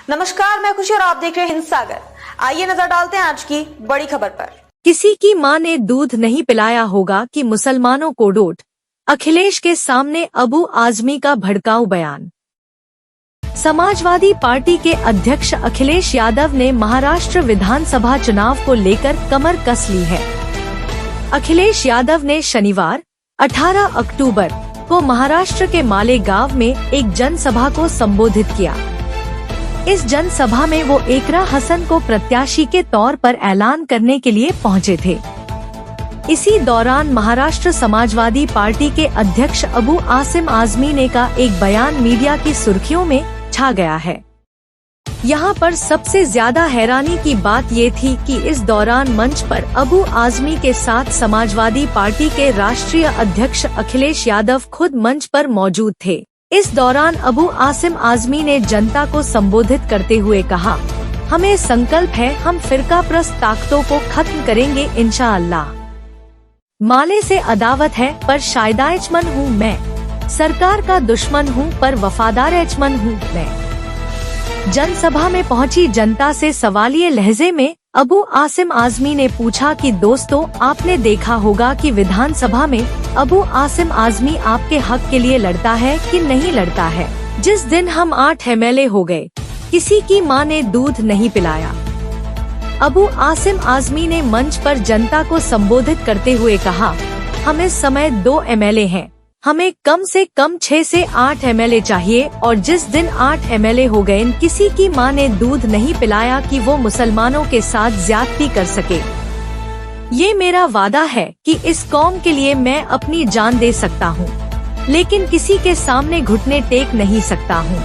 नमस्कार, मैं खुशी और आप देख रहे हैं हिंद सागर। आइए नजर डालते हैं आज की बड़ी खबर पर। किसी की मां ने दूध नहीं पिलाया होगा कि मुसलमानों को डोट, अखिलेश के सामने अबू आजमी का भड़काऊ बयान। समाजवादी पार्टी के अध्यक्ष अखिलेश यादव ने महाराष्ट्र विधानसभा चुनाव को लेकर कमर कस ली है। अखिलेश यादव ने शनिवार 18 अक्टूबर को महाराष्ट्र के मालेगांव में एक जनसभा को संबोधित किया। इस जनसभा में वो एकरा हसन को प्रत्याशी के तौर पर ऐलान करने के लिए पहुंचे थे। इसी दौरान महाराष्ट्र समाजवादी पार्टी के अध्यक्ष अबू आसिम आजमी ने का एक बयान मीडिया की सुर्खियों में छा गया है। यहाँ पर सबसे ज्यादा हैरानी की बात ये थी कि इस दौरान मंच पर अबू आजमी के साथ समाजवादी पार्टी के राष्ट्रीय अध्यक्ष अखिलेश यादव खुद मंच पर मौजूद थे। इस दौरान अबू आसिम आजमी ने जनता को संबोधित करते हुए कहा, हमें संकल्प है, हम फिरकाप्रस्त ताकतों को खत्म करेंगे इंशाअल्लाह। माले से अदावत है पर शायदायचमन हूँ मैं, सरकार का दुश्मन हूँ पर वफादार एचमन हूँ मैं। जनसभा में पहुंची जनता से सवालिये लहजे में अबू आसिम आजमी ने पूछा कि दोस्तों, आपने देखा होगा कि विधानसभा में अबू आसिम आजमी आपके हक के लिए लड़ता है कि नहीं लड़ता है। जिस दिन हम 8 MLA हो गए, किसी की मां ने दूध नहीं पिलाया। अबू आसिम आजमी ने मंच पर जनता को संबोधित करते हुए कहा, हम इस समय 2 MLA हैं, हमें कम से कम 6 से 8 MLA चाहिए और जिस दिन 8 MLA हो गए, किसी की मां ने दूध नहीं पिलाया कि वो मुसलमानों के साथ ज्यादती कर सके। ये मेरा वादा है कि इस कौम के लिए मैं अपनी जान दे सकता हूँ, लेकिन किसी के सामने घुटने टेक नहीं सकता हूँ।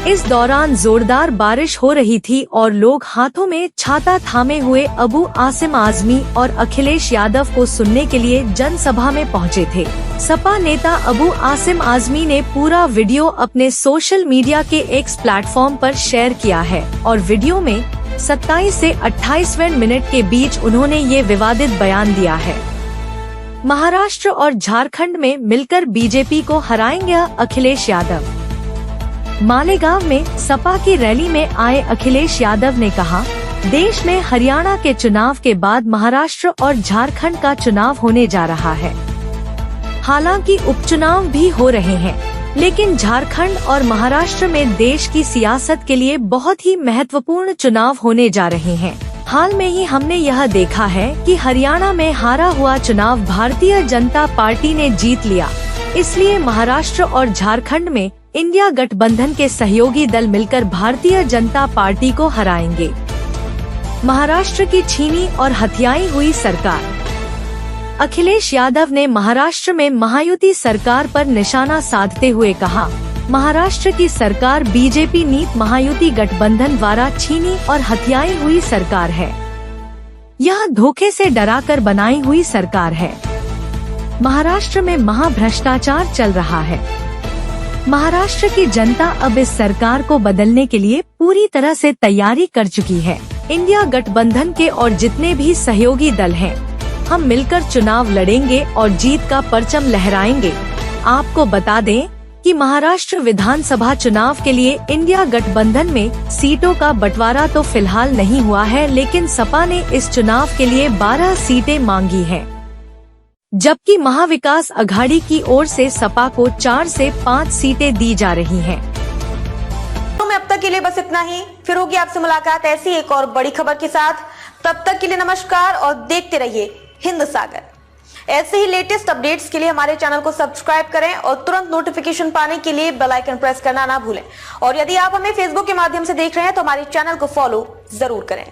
इस दौरान जोरदार बारिश हो रही थी और लोग हाथों में छाता थामे हुए अबू आसिम आजमी और अखिलेश यादव को सुनने के लिए जनसभा में पहुंचे थे। सपा नेता अबू आसिम आजमी ने पूरा वीडियो अपने सोशल मीडिया के एक्स प्लेटफॉर्म पर शेयर किया है और वीडियो में 27 से 28वें मिनट के बीच उन्होंने ये विवादित बयान दिया है। महाराष्ट्र और झारखंड में मिलकर बीजेपी को हराएंगे अखिलेश यादव। मालेगांव में सपा की रैली में आए अखिलेश यादव ने कहा, देश में हरियाणा के चुनाव के बाद महाराष्ट्र और झारखंड का चुनाव होने जा रहा है। हालांकि उपचुनाव भी हो रहे हैं, लेकिन झारखंड और महाराष्ट्र में देश की सियासत के लिए बहुत ही महत्वपूर्ण चुनाव होने जा रहे हैं। हाल में ही हमने यह देखा है कि हरियाणा में हारा हुआ चुनाव भारतीय जनता पार्टी ने जीत लिया, इसलिए महाराष्ट्र और झारखंड में इंडिया गठबंधन के सहयोगी दल मिलकर भारतीय जनता पार्टी को हराएंगे। महाराष्ट्र की छीनी और हथियाई हुई सरकार। अखिलेश यादव ने महाराष्ट्र में महायुति सरकार पर निशाना साधते हुए कहा, महाराष्ट्र की सरकार बीजेपी नीत महायुति गठबंधन द्वारा छीनी और हथियाई हुई सरकार है। यह धोखे से डराकर बनाई हुई सरकार है। महाराष्ट्र में महाभ्रष्टाचार चल रहा है। महाराष्ट्र की जनता अब इस सरकार को बदलने के लिए पूरी तरह से तैयारी कर चुकी है। इंडिया गठबंधन के और जितने भी सहयोगी दल हैं, हम मिलकर चुनाव लड़ेंगे और जीत का परचम लहराएंगे। आपको बता दें कि महाराष्ट्र विधानसभा चुनाव के लिए इंडिया गठबंधन में सीटों का बंटवारा तो फिलहाल नहीं हुआ है, लेकिन सपा ने इस चुनाव के लिए 12 सीटें मांगी हैं, जबकि महाविकास अघाड़ी की ओर से सपा को 4 से 5 सीटें दी जा रही हैं। तो मैं अब तक के लिए बस इतना ही, फिर होगी आपसे मुलाकात ऐसी एक और बड़ी खबर के साथ। तब तक के लिए नमस्कार और देखते रहिए हिंद सागर। ऐसे ही लेटेस्ट अपडेट्स के लिए हमारे चैनल को सब्सक्राइब करें और तुरंत नोटिफिकेशन पाने के लिए बेल आइकन प्रेस करना ना भूलें। और यदि आप हमें फेसबुक के माध्यम से देख रहे हैं तो हमारे चैनल को फॉलो जरूर करें।